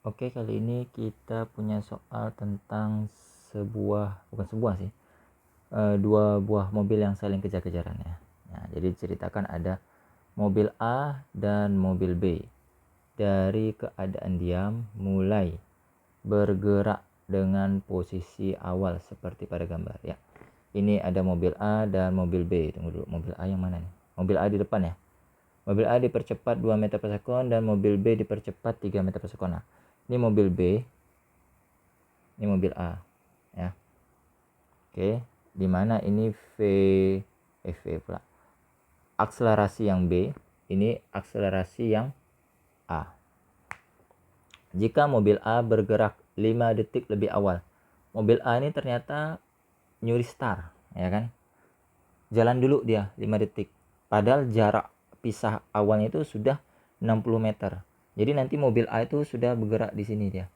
Oke, kali ini kita punya soal tentang bukan sebuah sih, dua buah mobil yang saling kejar-kejaran ya. Nah, jadi ceritakan ada mobil A dan mobil B. Dari keadaan diam mulai bergerak dengan posisi awal seperti pada gambar ya. Ini ada mobil A dan mobil B. Tunggu dulu, mobil A yang mana nih? Mobil A di depan ya. Mobil A dipercepat 2 meter per sekon dan mobil B dipercepat 3 meter per sekon. Nah, ini mobil B, ini mobil A ya. Oke, dimana ini V pula akselerasi yang B, ini akselerasi yang A. Jika mobil A bergerak 5 detik lebih awal, mobil A ini ternyata nyuri start ya kan, jalan dulu dia 5 detik, padahal jarak pisah awalnya itu sudah 60 meter. Jadi nanti mobil A itu sudah bergerak di sini dia.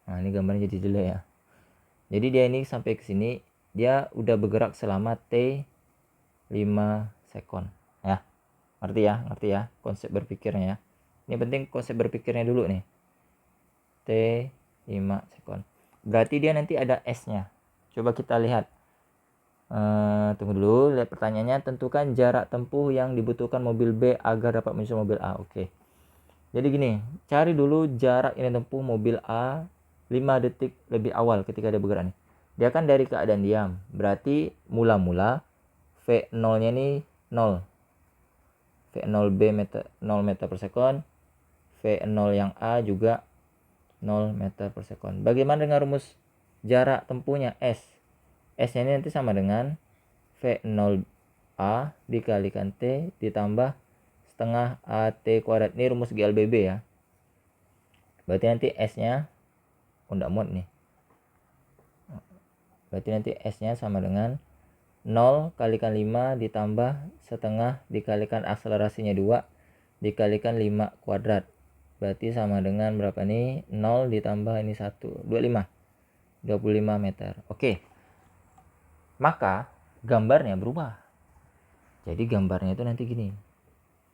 Nah, ini gambarnya jadi jelek ya. Jadi dia ini sampai ke sini dia udah bergerak selama T 5 sekon ya. Ngerti ya konsep berpikirnya ya. Ini penting konsep berpikirnya dulu nih. T 5 sekon. Berarti dia nanti ada S-nya. Coba kita lihat. Tunggu dulu, lihat pertanyaannya. Tentukan jarak tempuh yang dibutuhkan mobil B agar dapat menyusul mobil A. Oke. Jadi gini, cari dulu jarak yang ditempuh mobil A 5 detik lebih awal ketika dia bergerak nih. Dia kan dari keadaan diam. Berarti mula-mula V0-nya ini 0. V0B 0 meter per sekon. V0 yang A juga 0 meter per sekon. Bagaimana dengan rumus jarak tempuhnya S? S-nya ini nanti sama dengan V0A dikalikan T ditambah setengah AT kuadrat. Ini rumus GLBB ya. Berarti nanti S-nya enggak muat nih. Berarti nanti S-nya sama dengan 0 kalikan 5 ditambah setengah dikalikan akselerasinya 2 dikalikan 5 kuadrat. Berarti sama dengan berapa nih? 0 ditambah ini 1, 25 meter. Oke. Maka gambarnya berubah. Jadi gambarnya itu nanti gini.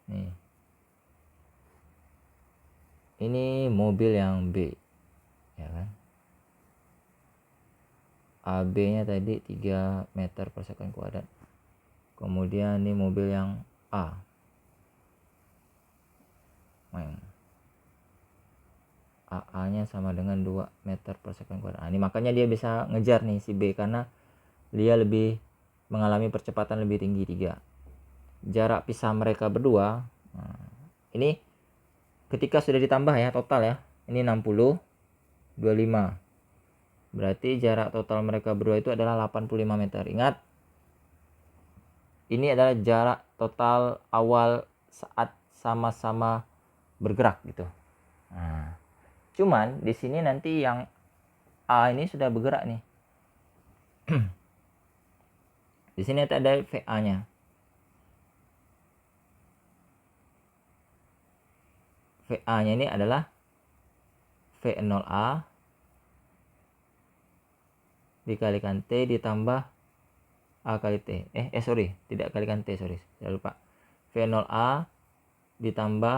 Nih. Ini mobil yang B. Ya kan? AB-nya tadi 3 meter per sekon kuadrat. Kemudian ini mobil yang A. AA-nya sama dengan 2 meter per sekon kuadrat. Nah, ini makanya dia bisa ngejar nih si B karena dia lebih mengalami percepatan lebih tinggi 3. Jarak pisah mereka berdua. Nah, ini ketika sudah ditambah ya total ya. Ini 60, 25. Berarti jarak total mereka berdua itu adalah 85 meter. Ingat, ini adalah jarak total awal saat sama-sama bergerak gitu. Nah, cuman di sini nanti yang A ini sudah bergerak nih. Di sini ada VA-nya. VA-nya ini adalah V0A dikalikan T ditambah A kali T. Tidak kalikan T, saya lupa. V0A ditambah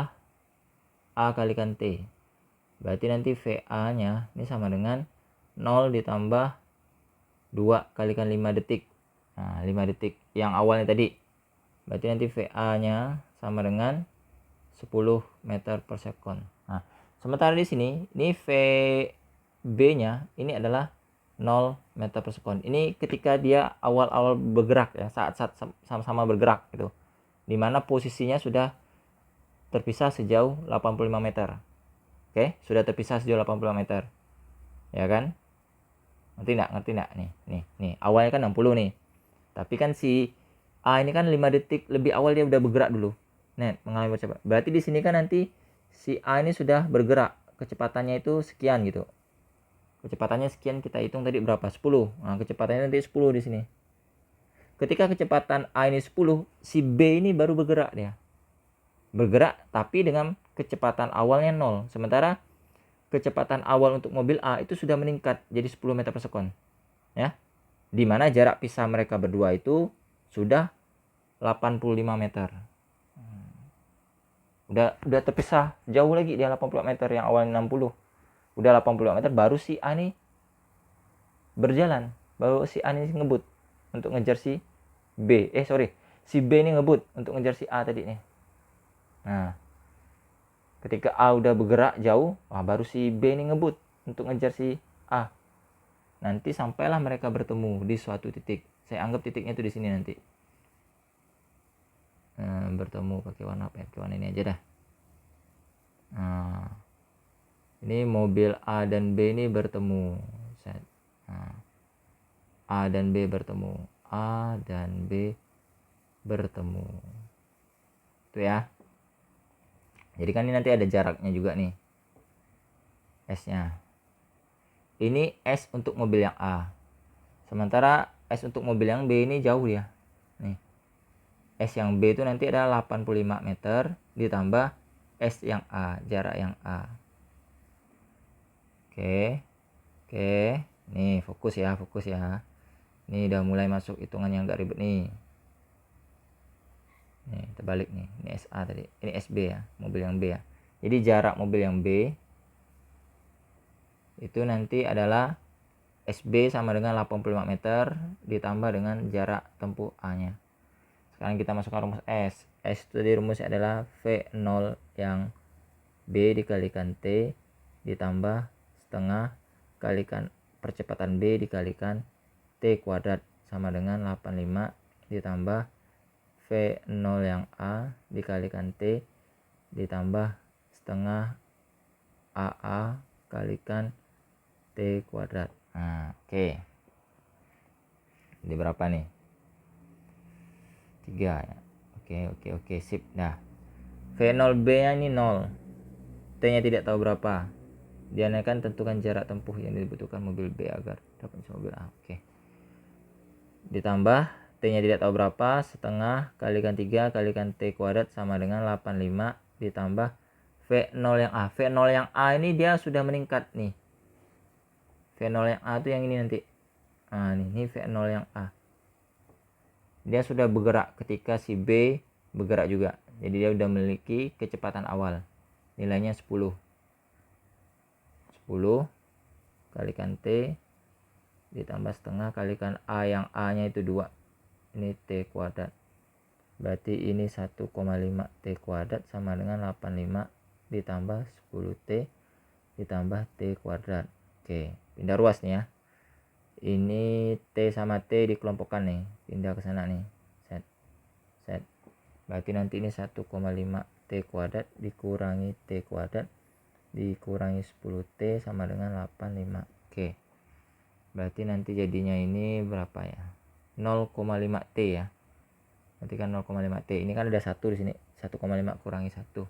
A kalikan T. Berarti nanti VA-nya ini sama dengan 0 ditambah 2 kalikan 5 detik. Nah, 5 detik yang awalnya tadi. Berarti nanti VA-nya sama dengan 10 meter per sekon. Nah, sementara di sini, ini VB-nya ini adalah 0 meter per sekon. Ini ketika dia awal-awal bergerak ya, saat sama-sama bergerak gitu. Dimana posisinya sudah terpisah sejauh 85 meter. Oke, sudah terpisah sejauh 85 meter. Ya kan? Ngerti enggak? Nih. Awalnya kan 60 nih. Tapi kan si A ini kan 5 detik lebih awal dia udah bergerak dulu. Nah, mengalami percepatan. Berarti di sini kan nanti si A ini sudah bergerak. Kecepatannya itu sekian gitu. Kecepatannya sekian, kita hitung tadi berapa? 10. Nah, kecepatannya nanti 10 di sini. Ketika kecepatan A ini 10, si B ini baru bergerak dia. Bergerak tapi dengan kecepatan awalnya 0. Sementara kecepatan awal untuk mobil A itu sudah meningkat jadi 10 meter per sekon. Ya. Di mana jarak pisah mereka berdua itu sudah 85 meter. Udah terpisah jauh lagi, dia 80 meter, yang awalnya 60. Udah 80 meter baru si A nih berjalan, baru si A nih ngebut untuk ngejar si B. Si B nih ngebut untuk ngejar si A tadi nih. Nah, ketika A udah bergerak jauh, baru si B nih ngebut untuk ngejar si A. Nanti sampailah mereka bertemu di suatu titik. Saya anggap titiknya itu di sini nanti. Bertemu pakai warna apa ya? Pakai warna ini aja dah. Nah, ini mobil A dan B ini bertemu. Nah, A dan B bertemu. A dan B bertemu. Itu ya. Jadi kan ini nanti ada jaraknya juga nih. S-nya. Ini S untuk mobil yang A. Sementara S untuk mobil yang B ini jauh ya. Nih. S yang B itu nanti ada 85 meter ditambah S yang A, jarak yang A. Oke. Nih, fokus ya. Ini udah mulai masuk hitungan yang agak ribet nih. Nih, terbalik nih. Ini SA tadi. Ini SB ya, mobil yang B ya. Jadi jarak mobil yang B itu nanti adalah SB sama dengan 85 meter ditambah dengan jarak tempuh A-nya. Sekarang kita masukkan rumus S. S itu tadi rumusnya adalah V0 yang B dikalikan T ditambah setengah kalikan percepatan B dikalikan T kuadrat sama dengan 85 ditambah V0 yang A dikalikan T ditambah setengah AA kalikan T kuadrat. Nah, oke. Jadi berapa nih? 3 ya. Oke, sip. Nah, V0B nya ini 0. T nya tidak tahu berapa. Dia akan tentukan jarak tempuh yang dibutuhkan mobil B agar dapat mobil A. Oke. Ditambah T nya tidak tahu berapa, setengah kalikan 3 kalikan T kuadrat sama dengan 85 ditambah V0 yang A. V0 yang A ini dia sudah meningkat nih. V0 yang A itu yang ini nanti. Nah, ini V0 yang A. Dia sudah bergerak ketika si B bergerak juga. Jadi dia sudah memiliki kecepatan awal. Nilainya 10. 10 kalikan T ditambah setengah kalikan A yang A nya itu 2. Ini T kuadrat. Berarti ini 1,5 T kuadrat sama dengan 85 ditambah 10T ditambah T kuadrat. Oke, pindah ruas nih ya. Ini T sama T dikelompokkan nih, pindah ke sana nih. Set. Berarti nanti ini 1,5 T kuadrat dikurangi T kuadrat dikurangi 10T sama dengan 85. Oke. Berarti nanti jadinya ini berapa ya? 0,5 T ya. Nanti kan 0,5 T. Ini kan ada 1 di sini. 1,5 kurangi 1.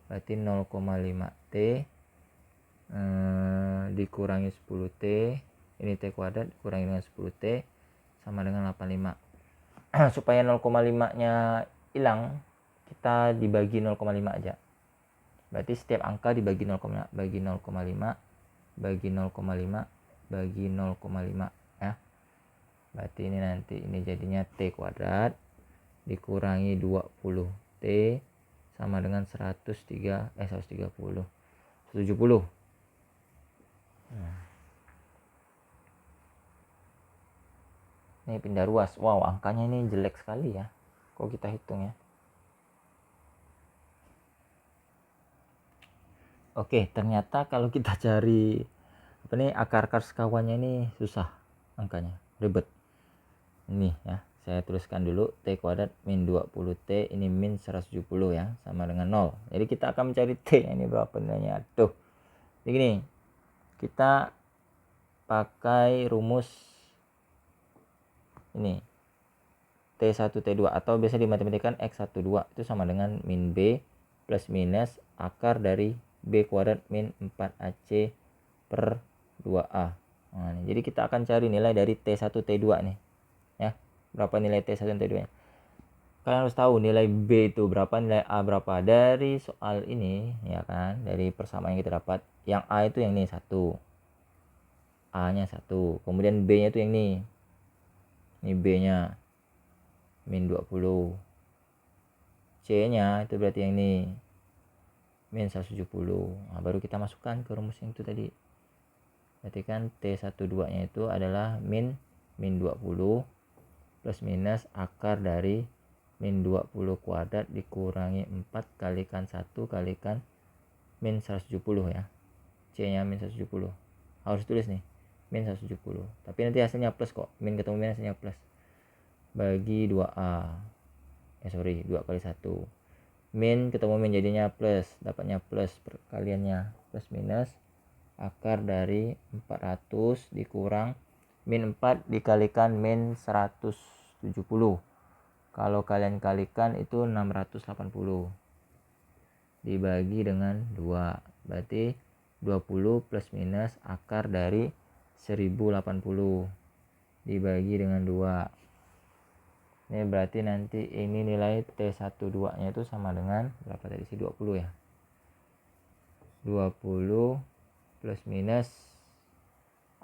Berarti 0,5 T dikurangi 10T. Ini T kuadrat dikurangi dengan 10T sama dengan 85. Supaya 0,5-nya hilang, kita dibagi 0,5 aja. Berarti setiap angka dibagi 0,5 bagi 0,5 bagi 0,5 bagi 0,5 ya. Berarti ini nanti ini jadinya T kuadrat dikurangi 20T sama dengan 170. Ini pindah ruas. Wow, angkanya ini jelek sekali ya. Kok kita hitung ya. Oke, ternyata kalau kita cari akar-akar sekawannya ini susah angkanya, ribet. Ini ya, saya tuliskan dulu T kuadrat min 20T ini min 170 ya, sama dengan 0. Jadi kita akan mencari T ini berapa nilainya. Aduh. Jadi gini, kita pakai rumus ini T1 T2 atau biasa dimatematikan X12 itu sama dengan min B plus minus akar dari B kuadrat min 4AC per 2A. Nah, jadi kita akan cari nilai dari T1 T2 nih ya. Berapa nilai T1 dan T2 nya? Kalian harus tahu nilai B itu berapa, nilai A berapa. Dari soal ini ya kan, dari persamaan yang kita dapat, yang A itu yang ini 1, A nya 1, kemudian B nya itu yang ini B nya min 20, C nya itu berarti yang ini min 170. Nah, baru kita masukkan ke rumus yang itu tadi. Berarti kan T12 nya itu adalah min 20 plus minus akar dari min 20 kuadrat dikurangi 4 kalikan 1 kalikan min 170 ya. C nya min 170. Harus tulis nih min 170. Tapi nanti hasilnya plus kok. Min ketemu min hasilnya plus. Bagi 2A. 2 kali 1. Min ketemu min jadinya plus. Dapatnya plus perkaliannya. Plus minus akar dari 400 dikurang min 4 dikalikan min 170. Kalau kalian kalikan itu 680 dibagi dengan 2. Berarti 20 plus minus akar dari 1080 dibagi dengan 2. Ini berarti nanti ini nilai T12 nya itu sama dengan berapa tadi sih? 20 ya. 20 plus minus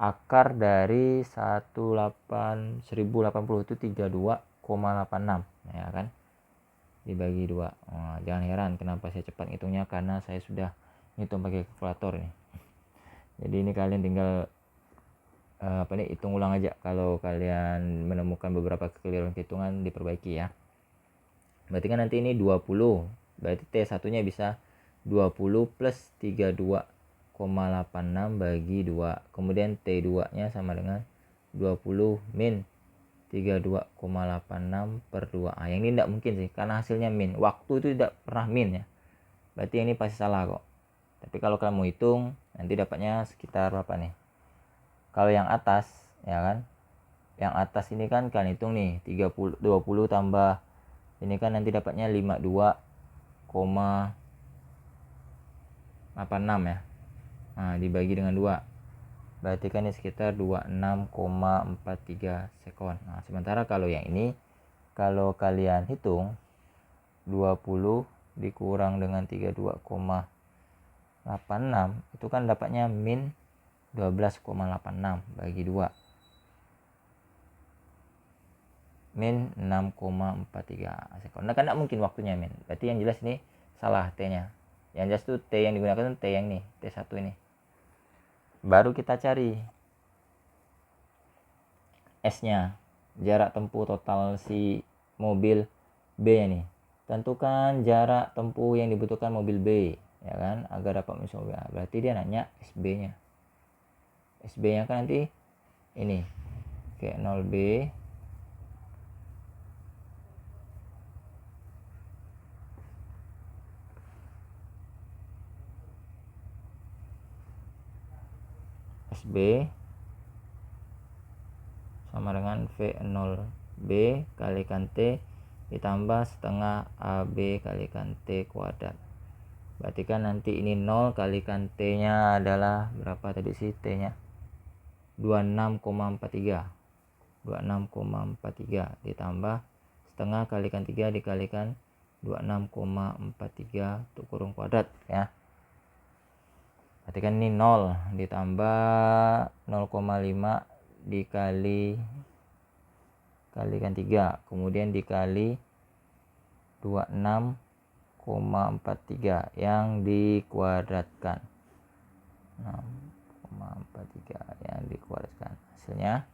akar dari 1080 itu 32,86 ya kan, dibagi 2. Jangan heran kenapa saya cepat ngitungnya, karena saya sudah ngitung pakai kalkulator nih. Jadi ini kalian tinggal hitung ulang aja. Kalau kalian menemukan beberapa kekeliruan hitungan, diperbaiki ya. Berarti kan nanti ini 20, berarti T1 nya bisa 20 plus 32,86 bagi 2. Kemudian T2 nya sama dengan 20 min 32,86 per 2. Yang ini tidak mungkin sih, karena hasilnya min. Waktu itu tidak pernah min ya. Berarti yang ini pasti salah kok. Tapi kalau kalian mau hitung, nanti dapatnya sekitar berapa nih? Kalau yang atas ya kan, yang atas ini kan kalian hitung nih 20 tambah ini kan nanti dapatnya 52,86 ya. Nah, dibagi dengan 2. Berarti kan ini sekitar 26,43 sekon. Nah, sementara kalau yang ini, kalau kalian hitung 20 dikurang dengan 32,86 itu kan dapatnya min 12,86 bagi 2. Min 6,43 sekon. Nah, kan tidak mungkin waktunya min. Berarti yang jelas ini salah T-nya. Yang jelas tuh T yang digunakan T yang nih, T1 ini. Baru kita cari S-nya, jarak tempuh total si mobil B-nya nih. Tentukan jarak tempuh yang dibutuhkan mobil B, ya kan, agar dapat menyusul mobil A. Berarti dia nanya SB-nya. SB-nya kan nanti ini V0B SB sama dengan V0B kalikan T ditambah setengah AB kalikan T kuadrat. Berarti kan nanti ini 0 kalikan T nya adalah berapa tadi sih T nya? 26,43 ditambah setengah kalikan 3 dikalikan 26,43 untuk kurung kuadrat ya. Berarti kan ini 0 ditambah 0,5 kalikan 3 kemudian dikali 26,43 yang dikuadratkan. 6,43 yang dikuadratkan. Hasilnya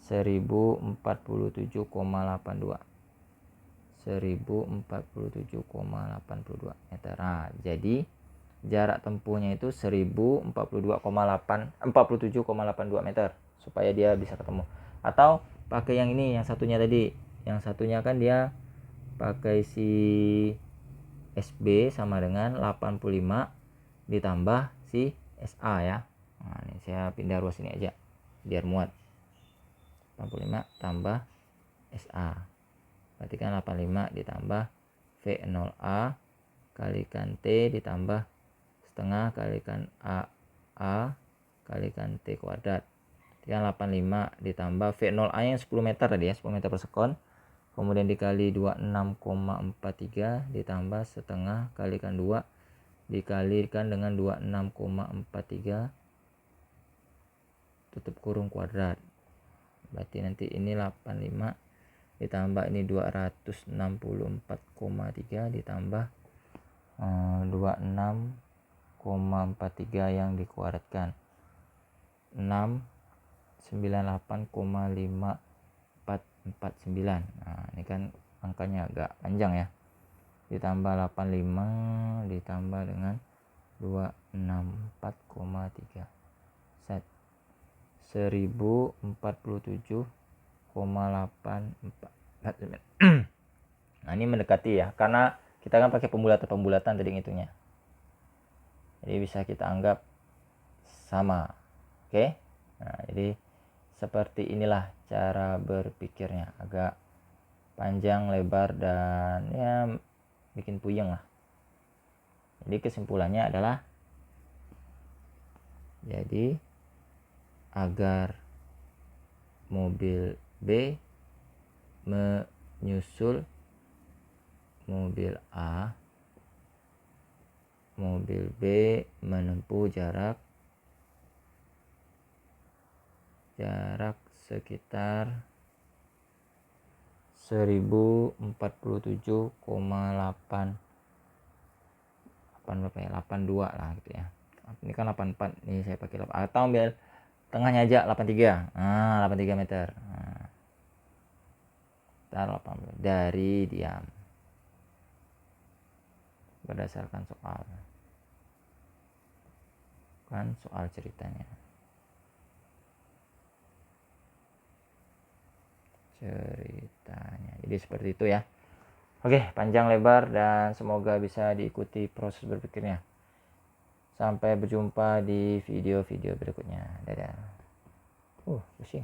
1047,82 meter. Nah, jadi jarak tempuhnya itu 1047,82 meter supaya dia bisa ketemu. Atau pakai yang ini, yang satunya tadi. Yang satunya kan dia pakai si SB sama dengan 85 ditambah si SA ya. Nah, ini saya pindah ruas ini aja biar muat. 85 tambah SA. Berarti kan 85 ditambah V0A kalikan T ditambah setengah kalikan AA kalikan T kuadrat. Kan 85 ditambah V0A yang 10 meter tadi ya, 10 meter per sekon. Kemudian dikali 26,43 ditambah setengah kalikan 2 dikalikan dengan 26,43 tutup kurung kuadrat. Berarti nanti ini 85 ditambah ini 264,3 ditambah 26,43 yang dikuadratkan 698,5449. Nah, ini kan angkanya agak panjang ya. Ditambah 85 ditambah dengan 264,3 set 1047,84. Nah, ini mendekati ya, karena kita kan pakai pembulatan tadi ngitungnya. Jadi bisa kita anggap sama. Oke. Nah, jadi seperti inilah cara berpikirnya, agak panjang lebar dan ya bikin puyeng lah. Jadi kesimpulannya adalah, jadi agar mobil B menyusul mobil A, mobil B menempuh jarak sekitar 1047,82 lah gitu ya. Ini kan 84, nih saya pakai 8, atau ambil tengahnya aja 83. 83 meter. Taruh 80 dari diam berdasarkan soal ceritanya. Jadi seperti itu ya. Oke, panjang lebar dan semoga bisa diikuti proses berpikirnya. Sampai berjumpa di video-video berikutnya. Dadah. Pusing.